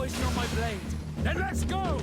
poison on my blade. Then let's go!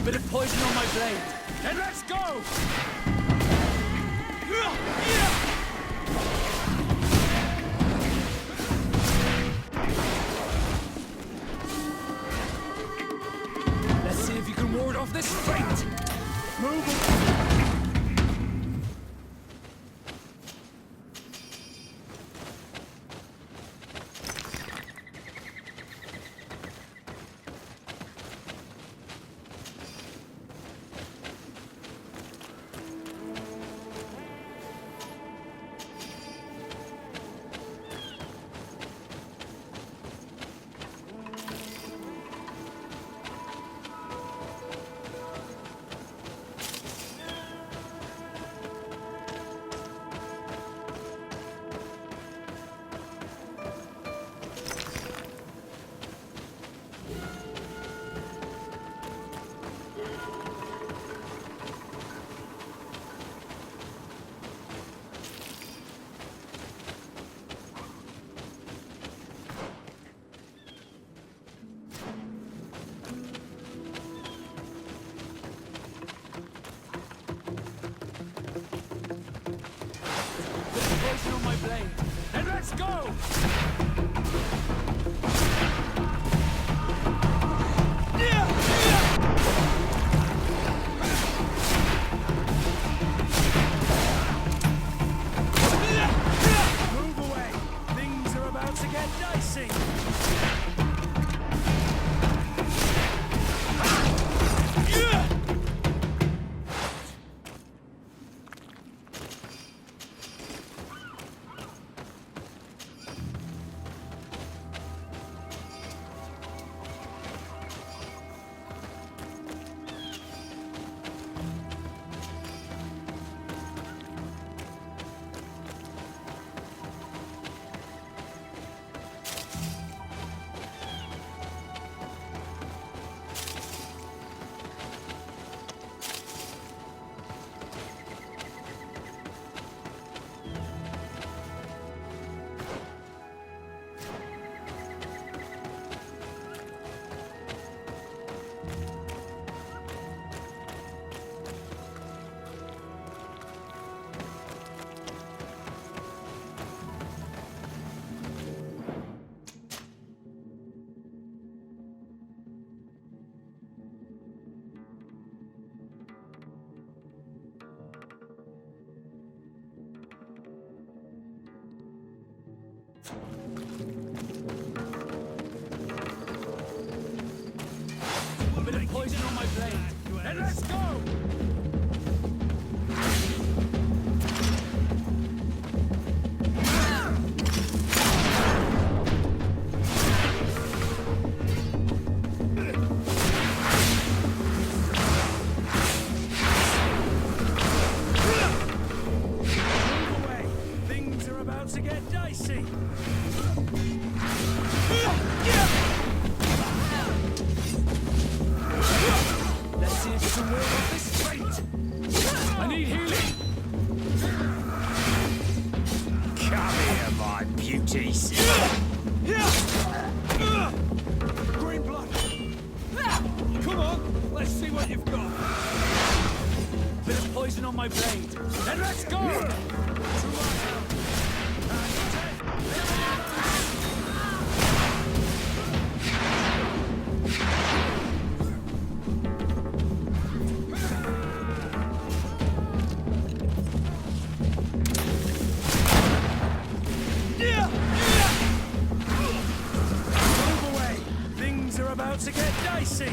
Bit of poison on my blade. Then let's go! Let's see if you can ward off this fate. Move. On my blade. Then let's go! Move away. Things are about to get dicey. Bit of poison on my blade. Then let's go! about to get dicey. Let's see if you can ward off this fate. I need healing. Come here, my beauties. Green blood. Come on, let's see what you've got. Bit of poison on my blade. Then let's go! To my house. Move away. Things are about to get dicey.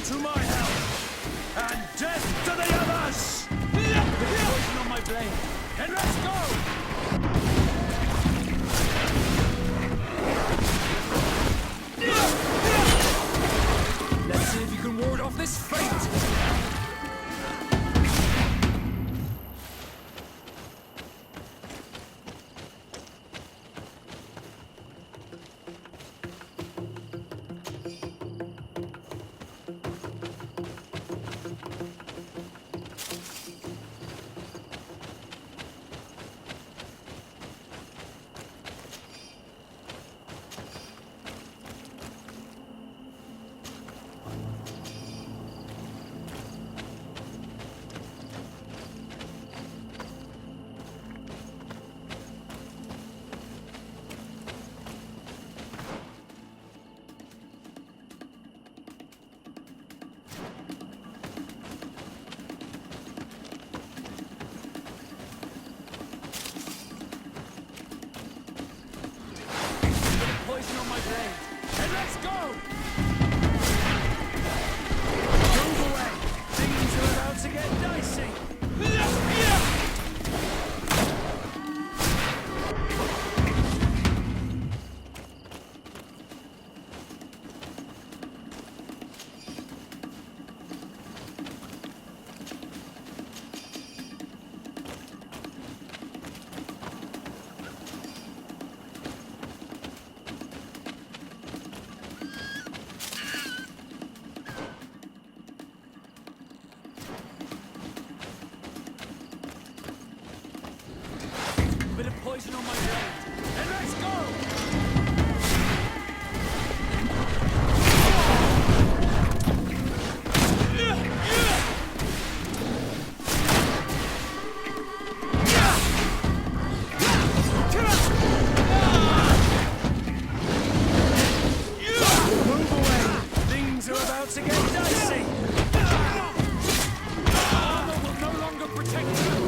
To my health, and death to the others! Put poison on my blade, and let's go! Let's see if you can ward off this fate! get dicey. Bit of poison on my blade. And let's go! Move away! Things are about to get dicey! Armor will no longer protect you!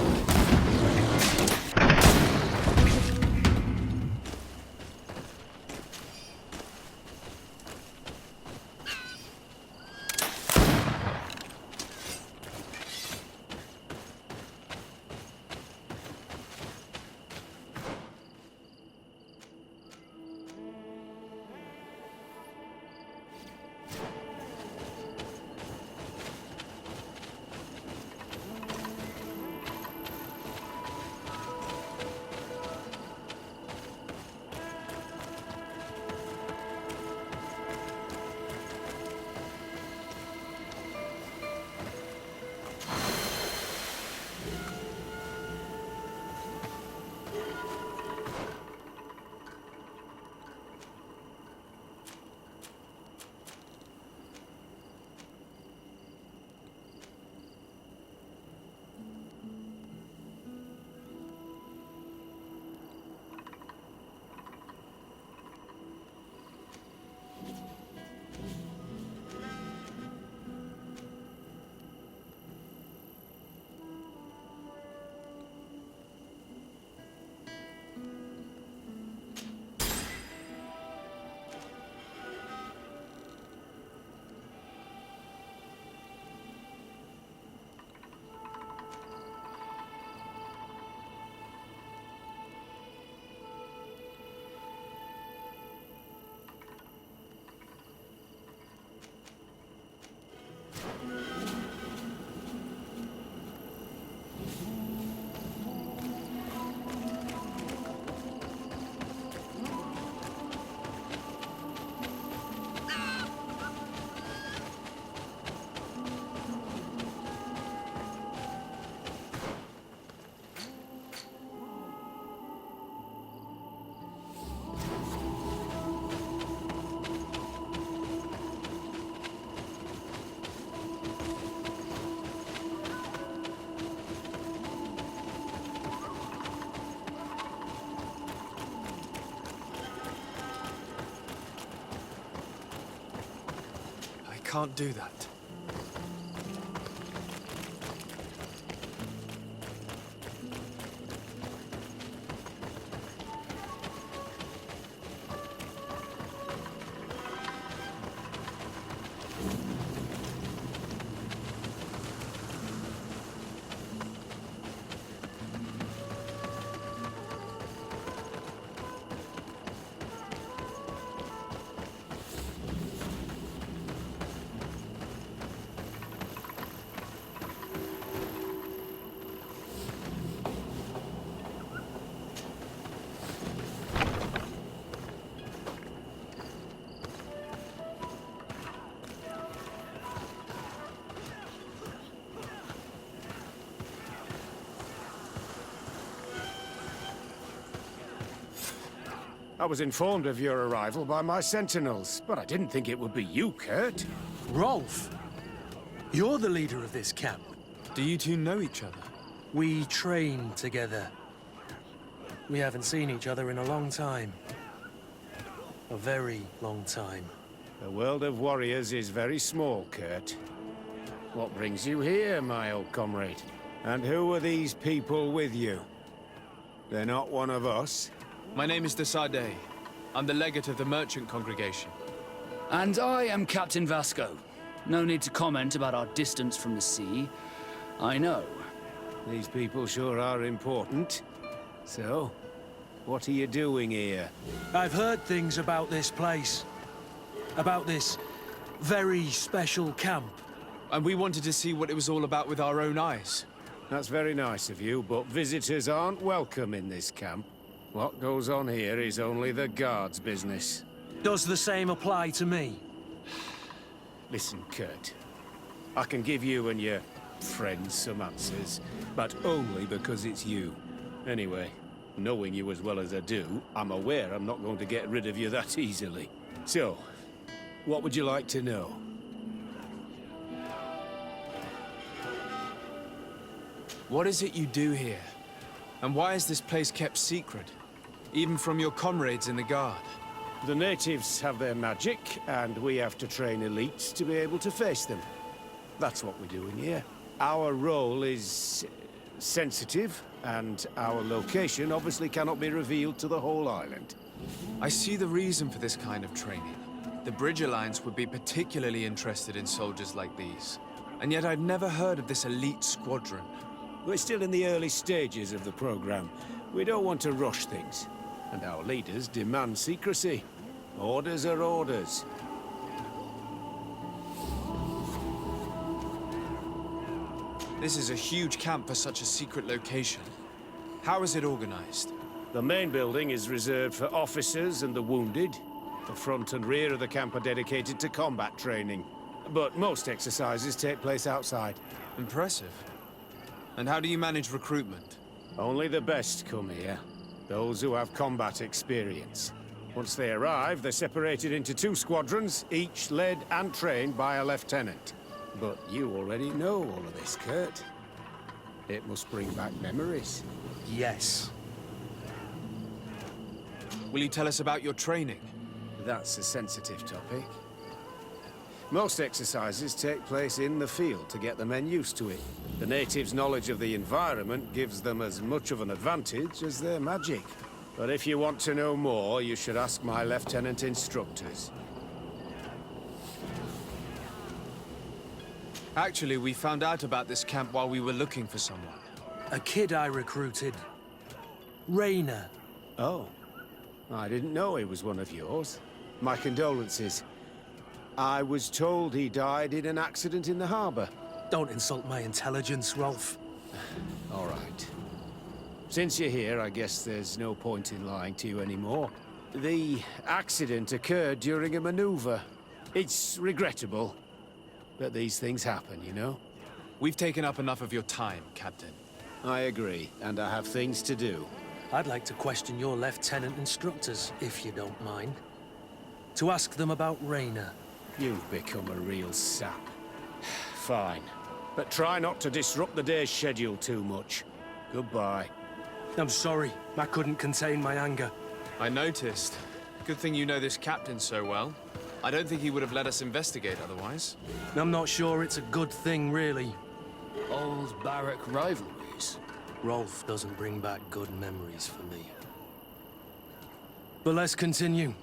Can't do that. I was informed of your arrival by my sentinels, but I didn't think it would be you, Kurt. Rolf, you're the leader of this camp. Do you two know each other? We train together. We haven't seen each other in a long time. A very long time. The world of warriors is very small, Kurt. What brings you here, my old comrade? And who are these people with you? They're not one of us? My name is Desade. I'm the legate of the merchant congregation. And I am Captain Vasco. No need to comment about our distance from the sea. I know. These people sure are important. So, what are you doing here? I've heard things about this place. About this very special camp. And we wanted to see what it was all about with our own eyes. That's very nice of you, but visitors aren't welcome in this camp. What goes on here is only the guards' business. Does the same apply to me? Listen, Kurt. I can give you and your friends some answers, but only because it's you. Anyway, knowing you as well as I do, I'm aware I'm not going to get rid of you that easily. So, what would you like to know? What is it you do here? And why is this place kept secret? Even from your comrades in the Guard? The natives have their magic, and we have to train elites to be able to face them. That's what we're doing here. Our role is sensitive, and our location obviously cannot be revealed to the whole island. I see the reason for this kind of training. The Bridge Alliance would be particularly interested in soldiers like these. And yet I'd never heard of this elite squadron. We're still in the early stages of the program. We don't want to rush things. And our leaders demand secrecy. Orders are orders. This is a huge camp for such a secret location. How is it organized? The main building is reserved for officers and the wounded. The front and rear of the camp are dedicated to combat training. But most exercises take place outside. Impressive. And how do you manage recruitment? Only the best come here. Those who have combat experience. Once they arrive, they're separated into 2 squadrons, each led and trained by a lieutenant. But you already know all of this, Kurt. It must bring back memories. Yes. Will you tell us about your training? That's a sensitive topic. Most exercises take place in the field to get the men used to it. The natives' knowledge of the environment gives them as much of an advantage as their magic. But if you want to know more, you should ask my lieutenant instructors. Actually, we found out about this camp while we were looking for someone. A kid I recruited. Rainer. Oh. I didn't know he was one of yours. My condolences. I was told he died in an accident in the harbor. Don't insult my intelligence, Rolf. All right. Since you're here, I guess there's no point in lying to you anymore. The accident occurred during a maneuver. It's regrettable, but these things happen, you know? We've taken up enough of your time, Captain. I agree, and I have things to do. I'd like to question your lieutenant instructors, if you don't mind. To ask them about Rainer. You've become a real sap. Fine. But try not to disrupt the day's schedule too much. Goodbye. I'm sorry. I couldn't contain my anger. I noticed. Good thing you know this captain so well. I don't think he would have let us investigate otherwise. I'm not sure it's a good thing, really. Old barrack rivalries. Rolf doesn't bring back good memories for me. But let's continue.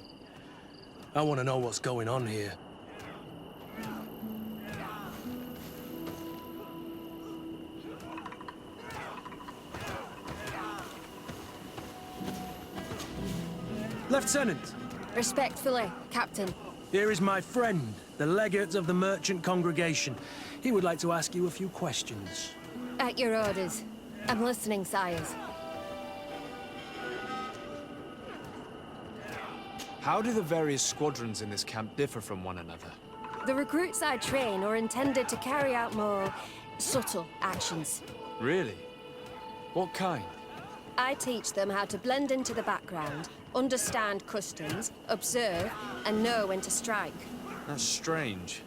I want to know what's going on here. Lieutenant! Respectfully, Captain. Here is my friend, the legate of the merchant congregation. He would like to ask you a few questions. At your orders. I'm listening, sires. How do the various squadrons in this camp differ from one another? The recruits I train are intended to carry out more subtle actions. Really? What kind? I teach them how to blend into the background, understand customs, observe, and know when to strike. That's strange.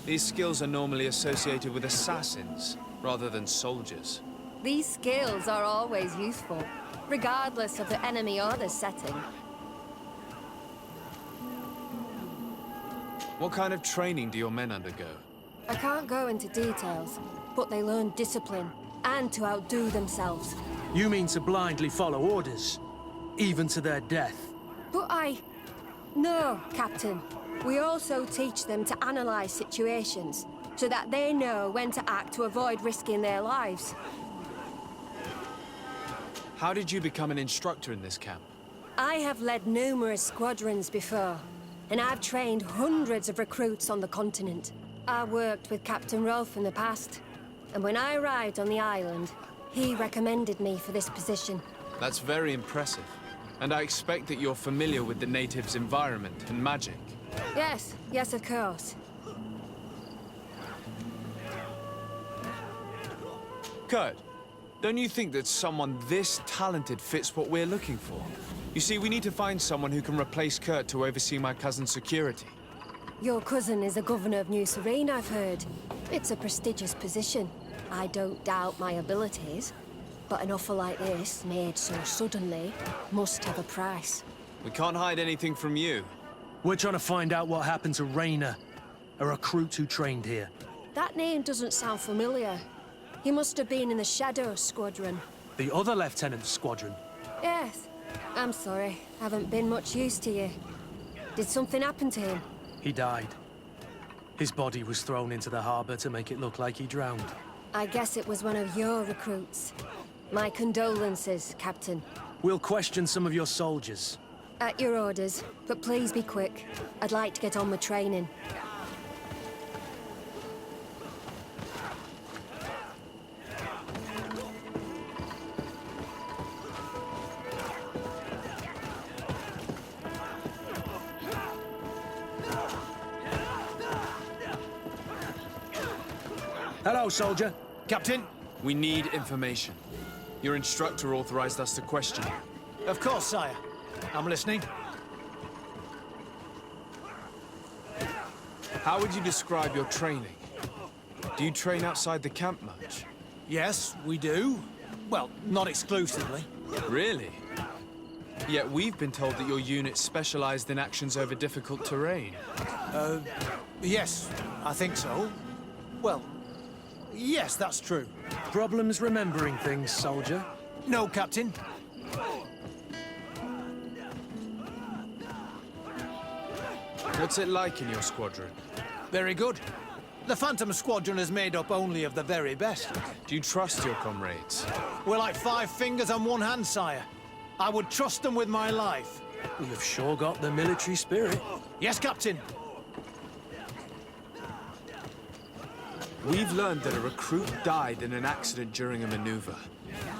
These skills are normally associated with assassins, rather than soldiers. These skills are always useful, regardless of the enemy or the setting. What kind of training do your men undergo? I can't go into details, but they learn discipline, and to outdo themselves. You mean to blindly follow orders, even to their death? But No, Captain. We also teach them to analyze situations, so that they know when to act to avoid risking their lives. How did you become an instructor in this camp? I have led numerous squadrons before, and I've trained hundreds of recruits on the continent. I worked with Captain Rolfe in the past, and when I arrived on the island, he recommended me for this position. That's very impressive. And I expect that you're familiar with the natives' environment and magic. Yes, of course. Kurt, don't you think that someone this talented fits what we're looking for? You see, we need to find someone who can replace Kurt to oversee my cousin's security. Your cousin is the governor of New Serene, I've heard. It's a prestigious position. I don't doubt my abilities, but an offer like this, made so suddenly, must have a price. We can't hide anything from you. We're trying to find out what happened to Rayner, a recruit who trained here. That name doesn't sound familiar. He must have been in the Shadow Squadron. The other lieutenant's squadron. Yes. I'm sorry. Haven't been much use to you. Did something happen to him? He died. His body was thrown into the harbor to make it look like he drowned. I guess it was one of your recruits. My condolences, Captain. We'll question some of your soldiers. At your orders, but please be quick. I'd like to get on with training. Hello, soldier. Captain? We need information. Your instructor authorized us to question you. Of course, sire. I'm listening. How would you describe your training? Do you train outside the camp much? Yes, we do. Well, not exclusively. Really? Yet we've been told that your unit specialized in actions over difficult terrain. Yes, I think so. Well, yes, that's true. Problems remembering things, soldier? No, Captain. What's it like in your squadron? Very good. The Phantom Squadron is made up only of the very best. Do you trust your comrades? We're like 5 fingers on one hand, sire. I would trust them with my life. You've sure got the military spirit. Yes, Captain. We've learned that a recruit died in an accident during a maneuver.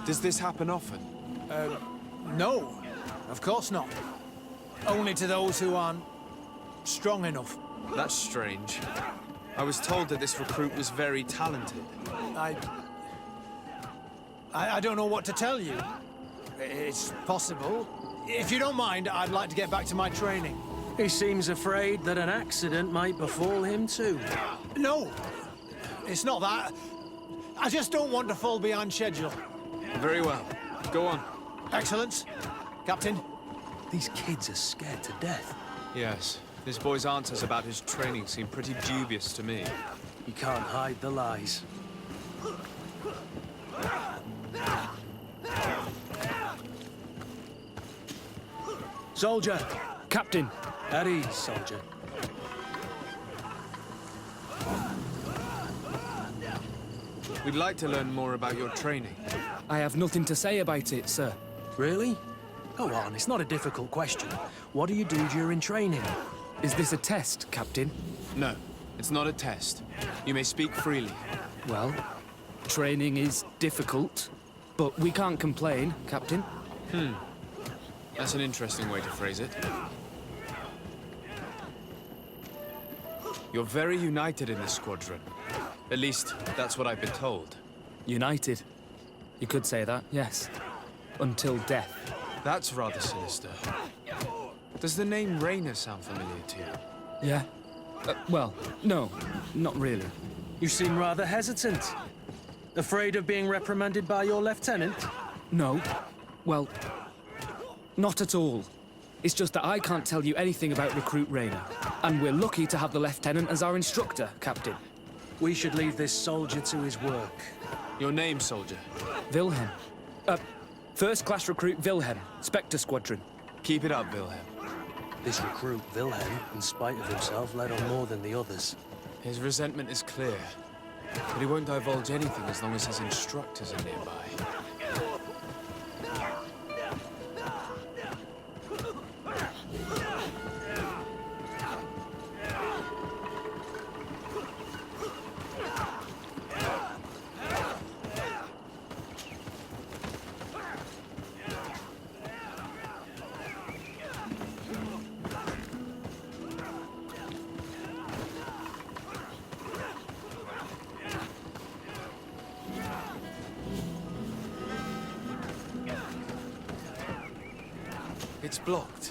Does this happen often? No, of course not. Only to those who aren't strong enough. That's strange. I was told that this recruit was very talented. I don't know what to tell you. It's possible. If you don't mind, I'd like to get back to my training. He seems afraid that an accident might befall him too. No, it's not that. I just don't want to fall behind schedule. Very well. Go on. Excellence. Captain. These kids are scared to death. Yes. This boy's answers about his training seem pretty dubious to me. You can't hide the lies. Soldier! Captain! At ease, soldier. We'd like to learn more about your training. I have nothing to say about it, sir. Really? Go on, it's not a difficult question. What do you do during training? Is this a test, Captain? No, it's not a test. You may speak freely. Well, training is difficult, but we can't complain, Captain. That's an interesting way to phrase it. You're very united in this squadron. At least, that's what I've been told. United. You could say that, yes. Until death. That's rather sinister. Does the name Rayner sound familiar to you? Yeah? Well, no, not really. You seem rather hesitant. Afraid of being reprimanded by your lieutenant? No. Well, not at all. It's just that I can't tell you anything about Recruit Rayner. And we're lucky to have the Lieutenant as our instructor, Captain. We should leave this soldier to his work. Your name, soldier? Wilhelm. First-class recruit Wilhelm, Spectre Squadron. Keep it up, Wilhelm. This recruit, Wilhelm, in spite of himself, led on more than the others. His resentment is clear, but he won't divulge anything as long as his instructors are nearby. It's blocked.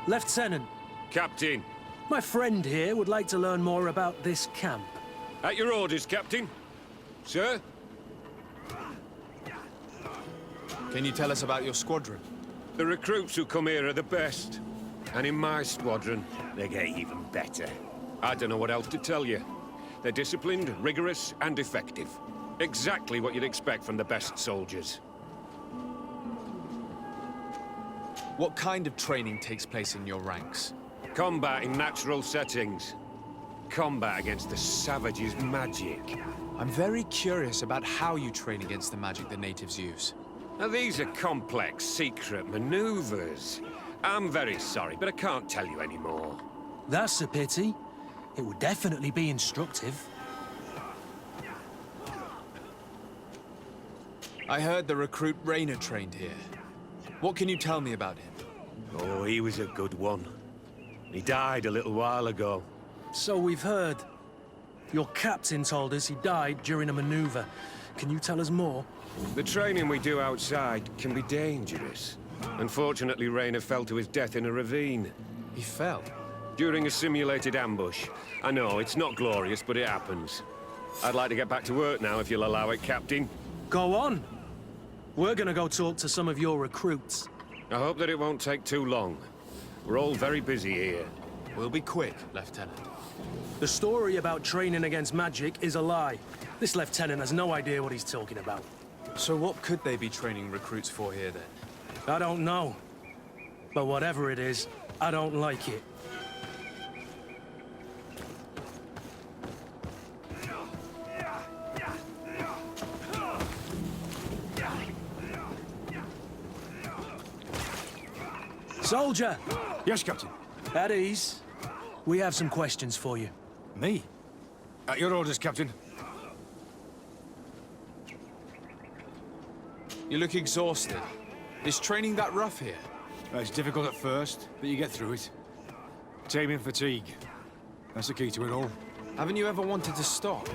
Lieutenant, Captain. my friend here would like to learn more about this camp. At your orders, Captain. Sir? Can you tell us about your squadron? The recruits who come here are the best. And in my squadron, they get even better. I don't know what else to tell you. They're disciplined, rigorous, and effective. Exactly what you'd expect from the best soldiers. What kind of training takes place in your ranks? Combat in natural settings. Combat against the savages' magic. I'm very curious about how you train against the magic the natives use. Now, these are complex, secret maneuvers. I'm very sorry, but I can't tell you anymore. That's a pity. It would definitely be instructive. I heard the recruit Rayner trained here. What can you tell me about him? Oh, he was a good one. He died a little while ago. So we've heard. Your captain told us he died during a maneuver. Can you tell us more? The training we do outside can be dangerous. Unfortunately, Rayner fell to his death in a ravine. He fell. During a simulated ambush. I know, it's not glorious, but it happens. I'd like to get back to work now, if you'll allow it, Captain. Go on. We're gonna go talk to some of your recruits. I hope that it won't take too long. We're all very busy here. We'll be quick, Lieutenant. The story about training against magic is a lie. This lieutenant has no idea what he's talking about. So what could they be training recruits for here, then? I don't know. But whatever it is, I don't like it. Soldier! Yes, Captain. At ease. We have some questions for you. Me? At your orders, Captain. You look exhausted. Is training that rough here? It's difficult at first, but you get through it. Taming fatigue. That's the key to it all. Haven't you ever wanted to stop?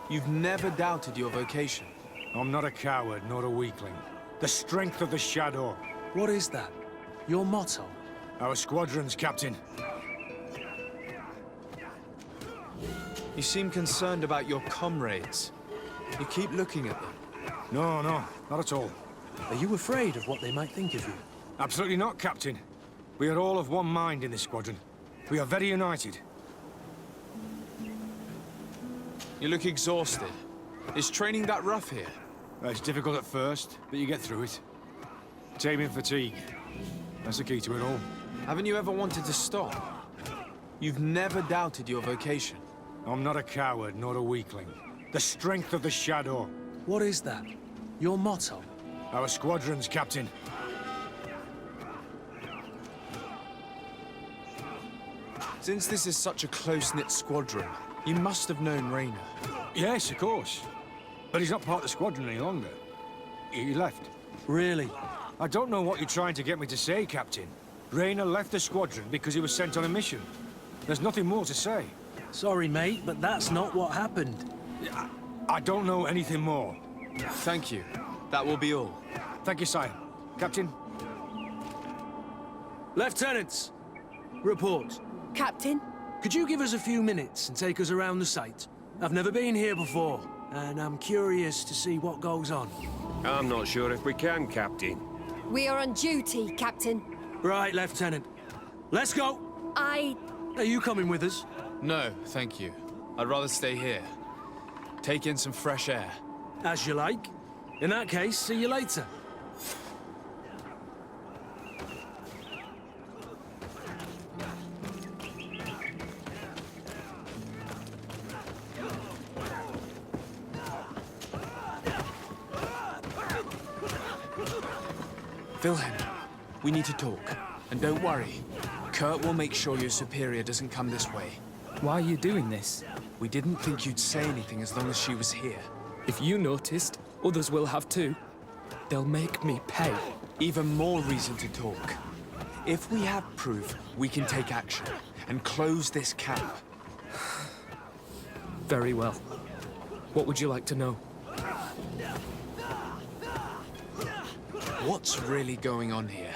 You've never doubted your vocation. I'm not a coward, nor a weakling. The strength of the shadow. What is that? Your motto? Our squadrons, Captain. You seem concerned about your comrades. You keep looking at them. No, not at all. Are you afraid of what they might think of you? Absolutely not, Captain. We are all of one mind in this squadron. We are very united. You look exhausted. Is training that rough here? It's difficult at first, but you get through it. Taming fatigue. That's the key to it all. Haven't you ever wanted to stop? You've never doubted your vocation. I'm not a coward, nor a weakling. The strength of the shadow. What is that? Your motto? Our squadrons, Captain. Since this is such a close-knit squadron, you must have known Rayner. Yes, of course. But he's not part of the squadron any longer. He left. Really? I don't know what you're trying to get me to say, Captain. Rayner left the squadron because he was sent on a mission. There's nothing more to say. Sorry, mate, but that's not what happened. I don't know anything more. Thank you. That will be all. Thank you, sire. Captain? Lieutenants! Report. Captain? Could you give us a few minutes and take us around the site? I've never been here before, and I'm curious to see what goes on. I'm not sure if we can, Captain. We are on duty, Captain. Right, Lieutenant. Let's go! I... Are you coming with us? No, thank you. I'd rather stay here. Take in some fresh air. As you like. In that case, see you later. Wilhelm, we need to talk. And don't worry. Kurt will make sure your superior doesn't come this way. Why are you doing this? We didn't think you'd say anything as long as she was here. If you noticed, others will have too. They'll make me pay. Even more reason to talk. If we have proof, we can take action and close this camp. Very well. What would you like to know? What's really going on here?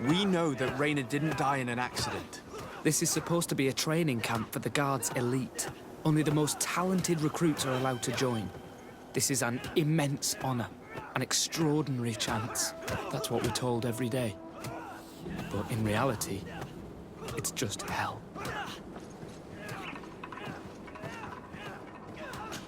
We know that Rainer didn't die in an accident. This is supposed to be a training camp for the Guard's elite. Only the most talented recruits are allowed to join. This is an immense honor, an extraordinary chance. That's what we're told every day. But in reality, it's just hell.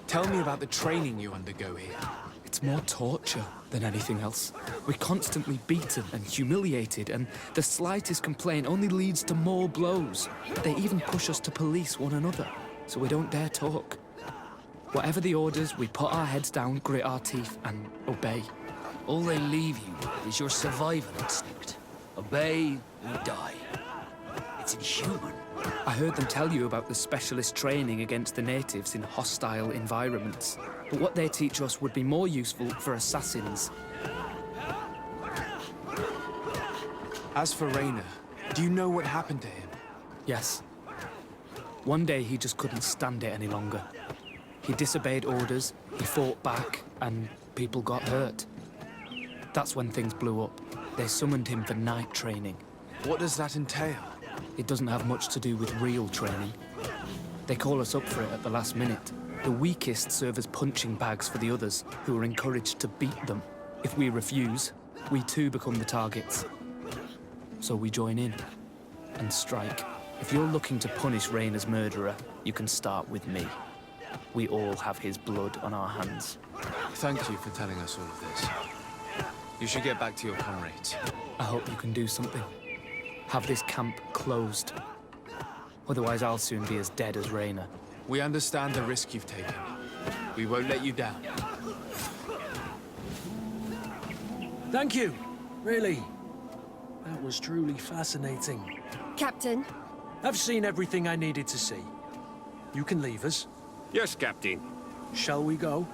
Tell me about the training you undergo here. It's more torture than anything else. We're constantly beaten and humiliated, and the slightest complaint only leads to more blows. They even push us to police one another, so we don't dare talk. Whatever the orders, we put our heads down, grit our teeth, and obey. All they leave you with is your survival instinct. Obey or die. It's inhuman. I heard them tell you about the specialist training against the natives in hostile environments. But what they teach us would be more useful for assassins. As for Rainer, do you know what happened to him? Yes. One day he just couldn't stand it any longer. He disobeyed orders, he fought back, and people got hurt. That's when things blew up. They summoned him for night training. What does that entail? It doesn't have much to do with real training. They call us up for it at the last minute. The weakest serve as punching bags for the others, who are encouraged to beat them. If we refuse, we too become the targets. So we join in and strike. If you're looking to punish Rainer's murderer, you can start with me. We all have his blood on our hands. Thank you for telling us all of this. You should get back to your comrades. I hope you can do something. Have this camp closed. Otherwise, I'll soon be as dead as Rainer. We understand the risk you've taken. We won't let you down. Thank you. Really. That was truly fascinating. Captain, I've seen everything I needed to see. You can leave us. Yes, Captain. Shall we go?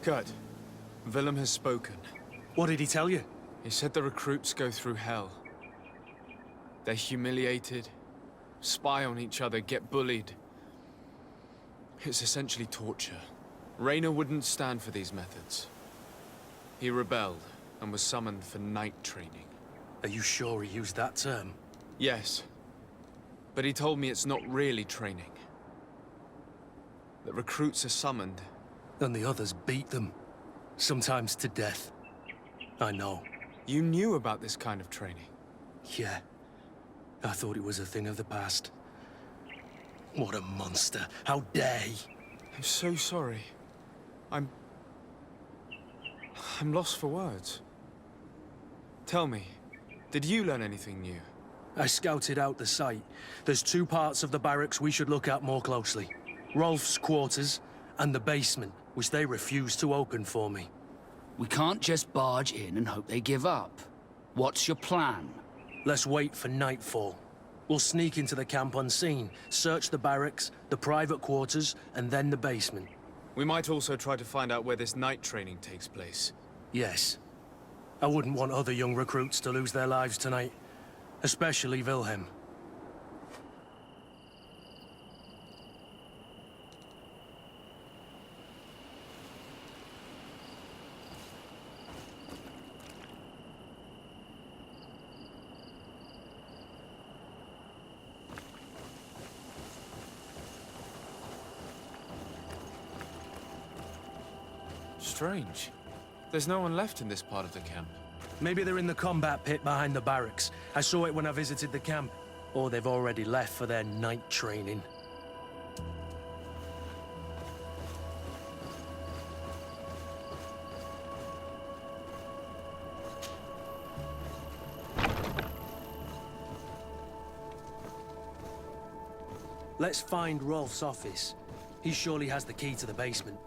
Kurt, Willem has spoken. What did he tell you? He said the recruits go through hell. They're humiliated, spy on each other, get bullied. It's essentially torture. Rainer wouldn't stand for these methods. He rebelled and was summoned for night training. Are you sure he used that term? Yes, but he told me it's not really training. The recruits are summoned. And the others beat them. Sometimes to death. I know. You knew about this kind of training? Yeah. I thought it was a thing of the past. What a monster. How dare he? I'm so sorry. I'm lost for words. Tell me, did you learn anything new? I scouted out the site. There's two parts of the barracks we should look at more closely. Rolf's quarters and the basement, which they refused to open for me. We can't just barge in and hope they give up. What's your plan? Let's wait for nightfall. We'll sneak into the camp unseen, search the barracks, the private quarters, and then the basement. We might also try to find out where this night training takes place. Yes. I wouldn't want other young recruits to lose their lives tonight. Especially Wilhelm. Strange. There's no one left in this part of the camp. Maybe they're in the combat pit behind the barracks. I saw it when I visited the camp. Or they've already left for their night training. Let's find Rolf's office. He surely has the key to the basement.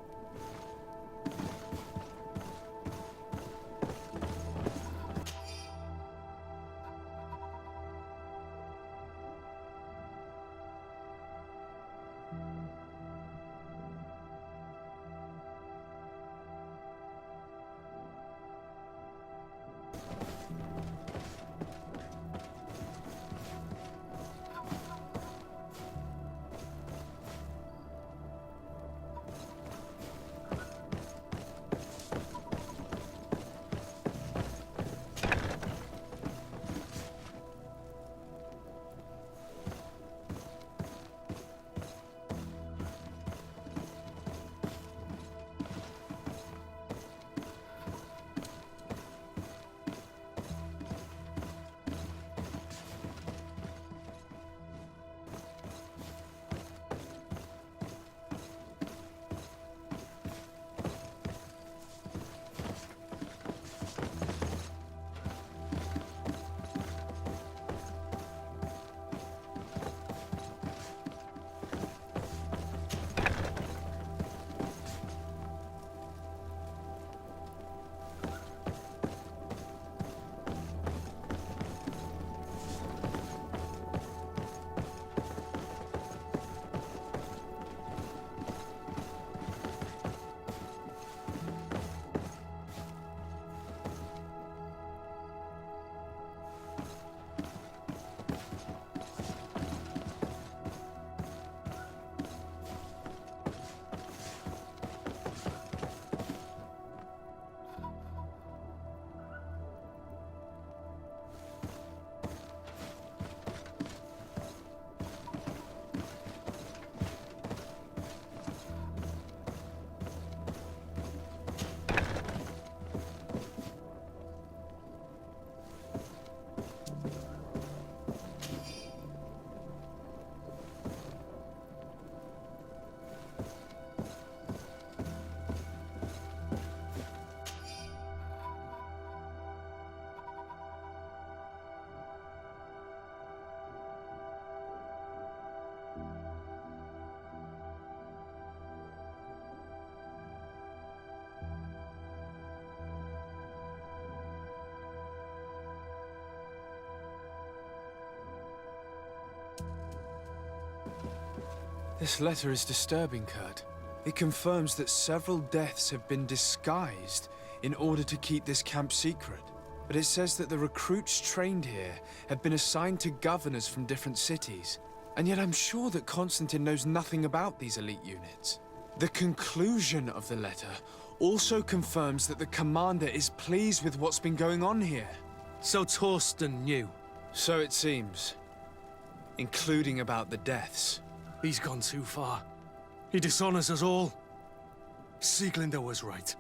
This letter is disturbing, Kurt. It confirms that several deaths have been disguised in order to keep this camp secret. But it says that the recruits trained here have been assigned to governors from different cities. And yet I'm sure that Constantine knows nothing about these elite units. The conclusion of the letter also confirms that the commander is pleased with what's been going on here. So Torsten knew. So it seems. Including about the deaths. He's gone too far. He dishonors us all. Sieglinder was right.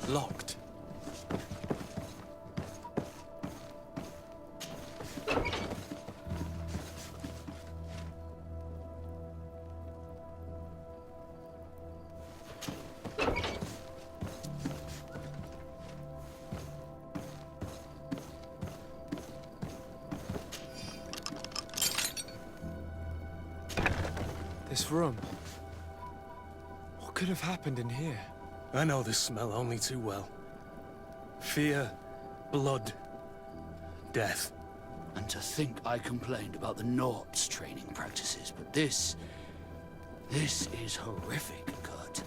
Locked. This room. What could have happened in here? I know this smell only too well. Fear, blood, death. And to think I complained about the Nort's training practices, but this is horrific, Kurt.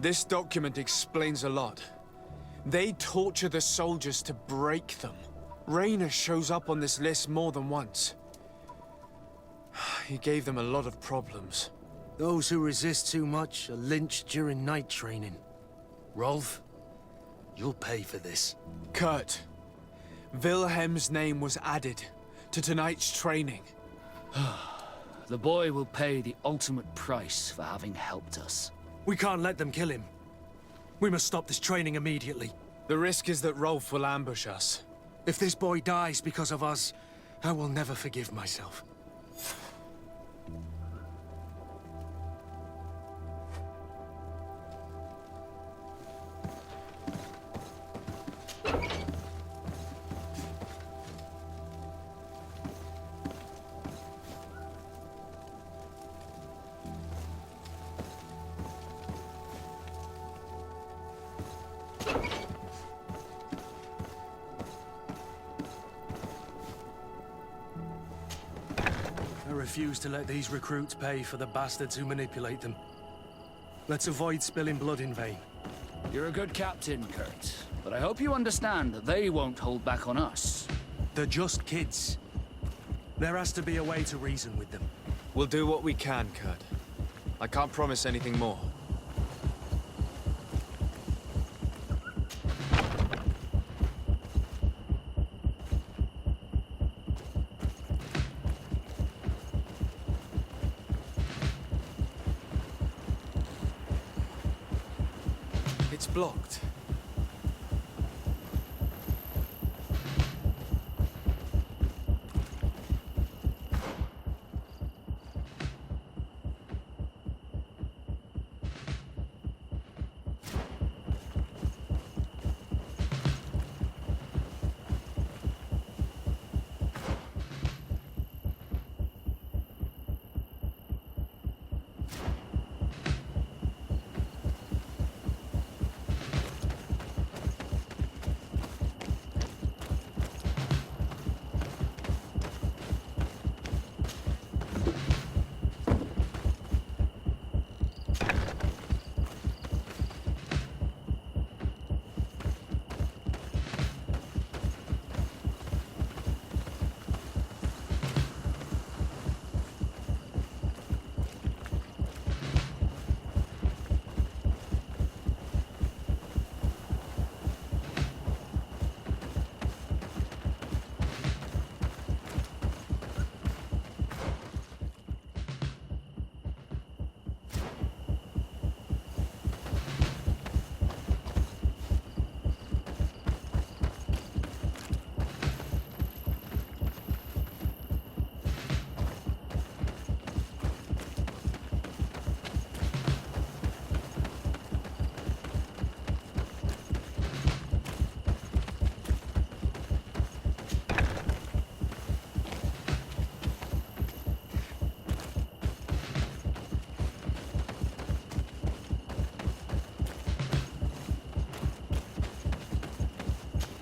This document explains a lot. They torture the soldiers to break them. Rayner shows up on this list more than once. He gave them a lot of problems. Those who resist too much are lynched during night training. Rolf, you'll pay for this. Kurt, Wilhelm's name was added to tonight's training. The boy will pay the ultimate price for having helped us. We can't let them kill him. We must stop this training immediately. The risk is that Rolf will ambush us. If this boy dies because of us, I will never forgive myself. I refuse to let these recruits pay for the bastards who manipulate them. Let's avoid spilling blood in vain. You're a good captain, Kurt, but I hope you understand that they won't hold back on us. They're just kids. There has to be a way to reason with them. We'll do what we can, Kurt. I can't promise anything more. It's blocked.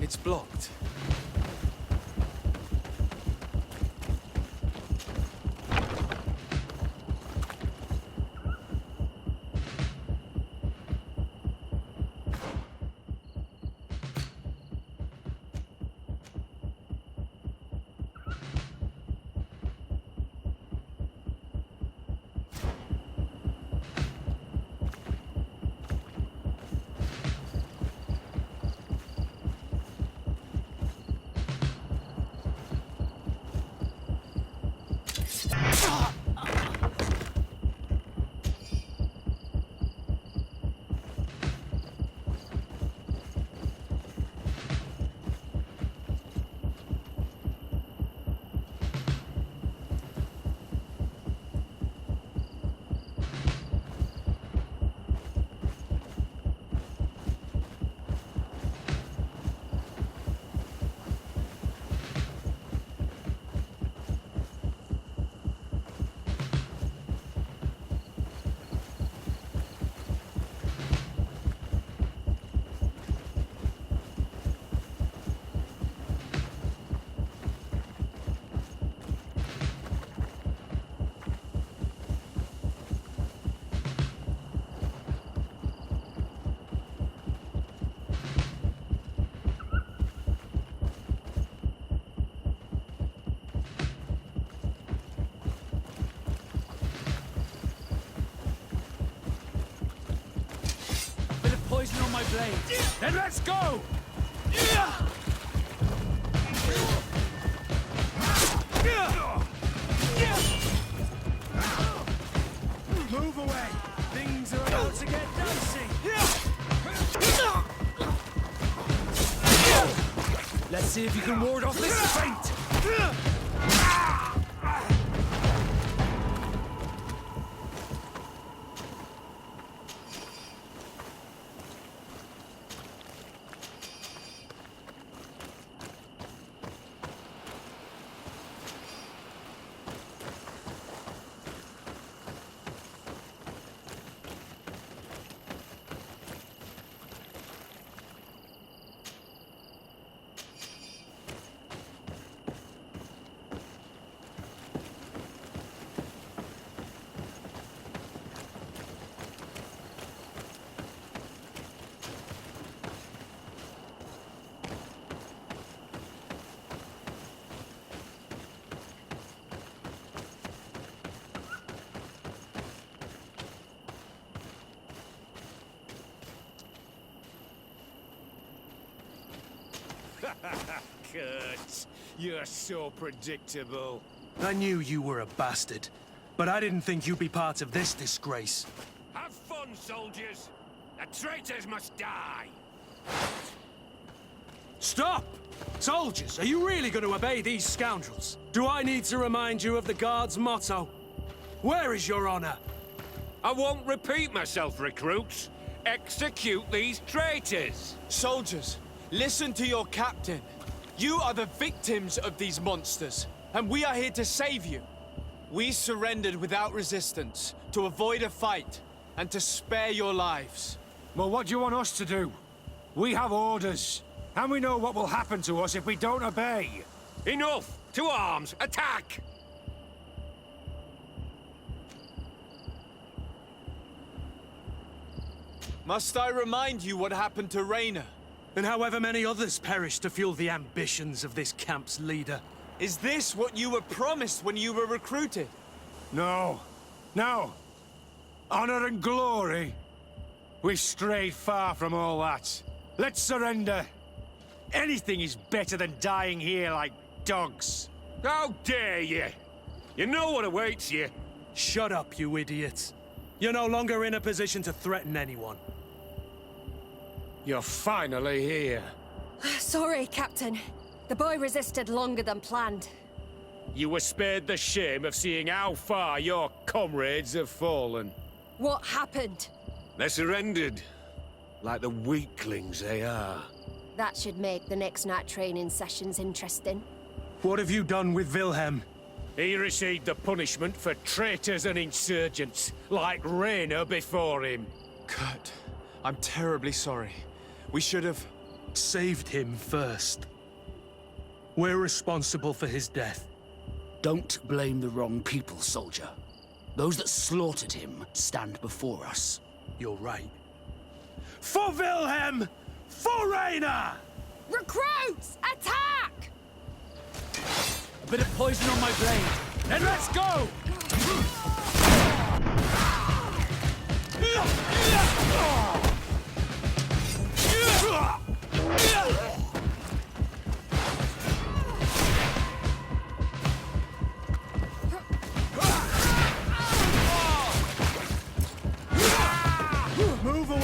It's blocked. Poison on my blade. Then let's go! Move away! Things are about to get dicey! Let's see if you can ward off this feint! Kurt, you're so predictable. I knew you were a bastard, but I didn't think you'd be part of this disgrace. Have fun, soldiers. The traitors must die. Stop! Soldiers, are you really going to obey these scoundrels? Do I need to remind you of the Guard's motto? Where is your honor? I won't repeat myself, recruits. Execute these traitors! Soldiers, listen to your captain. You are the victims of these monsters, and we are here to save you. We surrendered without resistance, to avoid a fight, and to spare your lives. Well, what do you want us to do? We have orders, and we know what will happen to us if we don't obey. Enough! To arms! Attack! Must I remind you what happened to Raynor? And however many others perished to fuel the ambitions of this camp's leader. Is this what you were promised when you were recruited? No. No. Honor and glory. We've strayed far from all that. Let's surrender. Anything is better than dying here like dogs. How dare you! You know what awaits you. Shut up, you idiots. You're no longer in a position to threaten anyone. You're finally here. Sorry, Captain. The boy resisted longer than planned. You were spared the shame of seeing how far your comrades have fallen. What happened? They surrendered. Like the weaklings they are. That should make the next night training sessions interesting. What have you done with Wilhelm? He received the punishment for traitors and insurgents, like Raynor before him. Kurt, I'm terribly sorry. We should have... saved him first. We're responsible for his death. Don't blame the wrong people, soldier. Those that slaughtered him stand before us. You're right. For Wilhelm! For Raina! Recruits! Attack! A bit of poison on my blade. Then let's go! Move away!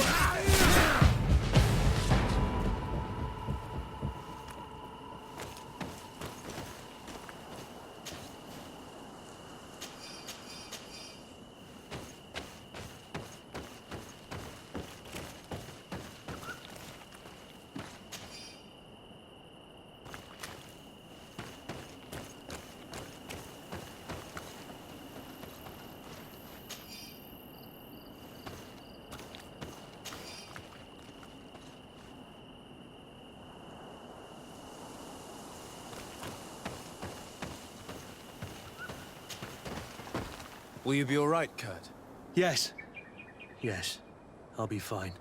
Will you be all right, Kurt? Yes. Yes. I'll be fine.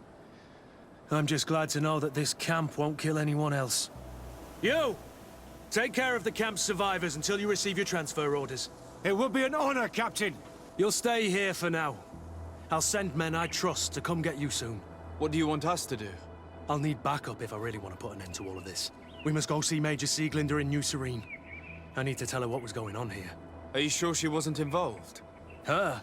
I'm just glad to know that this camp won't kill anyone else. You! Take care of the camp's survivors until you receive your transfer orders. It would be an honor, Captain. You'll stay here for now. I'll send men I trust to come get you soon. What do you want us to do? I'll need backup if I really want to put an end to all of this. We must go see Major Sieglinder in New Serene. I need to tell her what was going on here. Are you sure she wasn't involved? Her?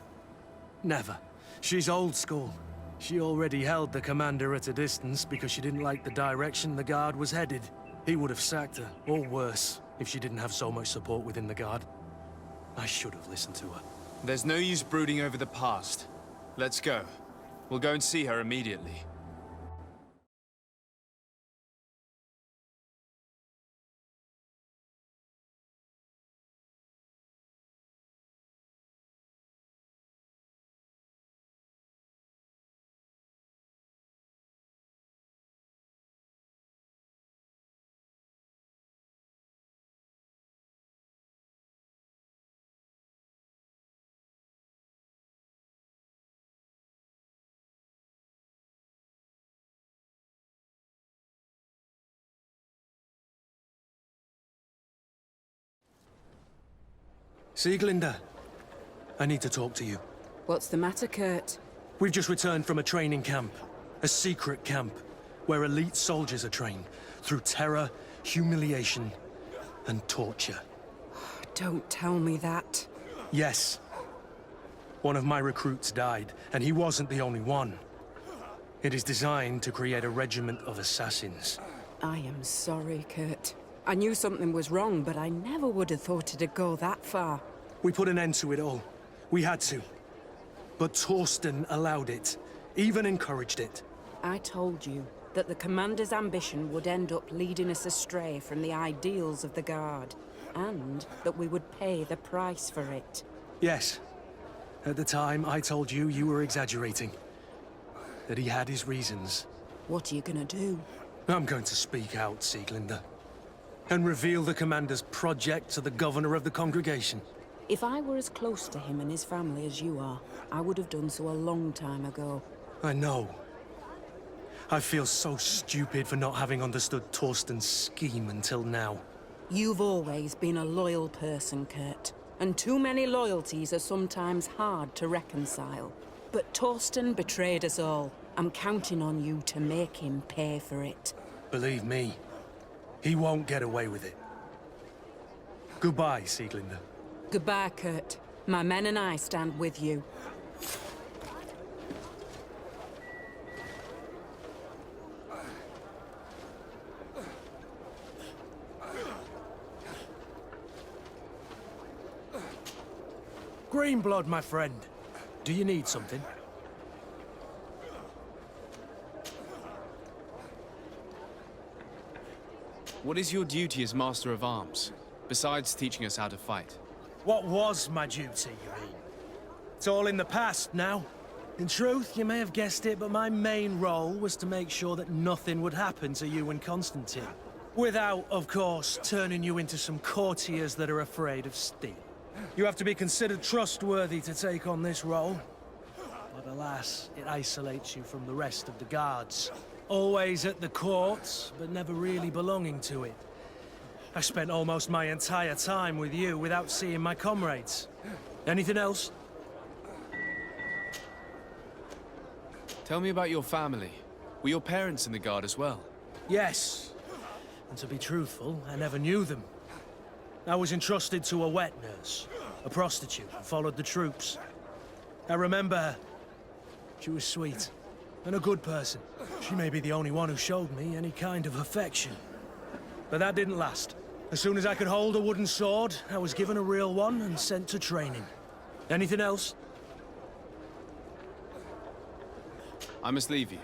Never. She's old school. She already held the commander at a distance because she didn't like the direction the Guard was headed. He would have sacked her, or worse, if she didn't have so much support within the Guard. I should have listened to her. There's no use brooding over the past. Let's go. We'll go and see her immediately. Sieglinder, I need to talk to you. What's the matter, Kurt? We've just returned from a training camp. A secret camp, where elite soldiers are trained through terror, humiliation, and torture. Don't tell me that. Yes. One of my recruits died, and he wasn't the only one. It is designed to create a regiment of assassins. I am sorry, Kurt. I knew something was wrong, but I never would have thought it'd go that far. We put an end to it all. We had to. But Torsten allowed it, even encouraged it. I told you that the commander's ambition would end up leading us astray from the ideals of the Guard, and that we would pay the price for it. Yes. At the time, I told you you were exaggerating. That he had his reasons. What are you gonna do? I'm going to speak out, Sieglinder. And reveal the commander's project to the governor of the congregation. If I were as close to him and his family as you are, I would have done so a long time ago. I know. I feel so stupid for not having understood Torsten's scheme until now. You've always been a loyal person, Kurt. And too many loyalties are sometimes hard to reconcile. But Torsten betrayed us all. I'm counting on you to make him pay for it. Believe me, he won't get away with it. Goodbye, Sieglinder. Goodbye, Kurt. My men and I stand with you. Greenblood, my friend. Do you need something? What is your duty as Master of Arms, besides teaching us how to fight? What was my duty, you mean? It's all in the past now. In truth, you may have guessed it, but my main role was to make sure that nothing would happen to you and Constantine. Without, of course, turning you into some courtiers that are afraid of steel. You have to be considered trustworthy to take on this role. But alas, it isolates you from the rest of the guards. Always at the court, but never really belonging to it. I spent almost my entire time with you without seeing my comrades. Anything else? Tell me about your family. Were your parents in the Guard as well? Yes. And to be truthful, I never knew them. I was entrusted to a wet nurse, a prostitute who followed the troops. I remember her. She was sweet, and a good person. She may be the only one who showed me any kind of affection. But that didn't last. As soon as I could hold a wooden sword, I was given a real one and sent to training. Anything else? I must leave you.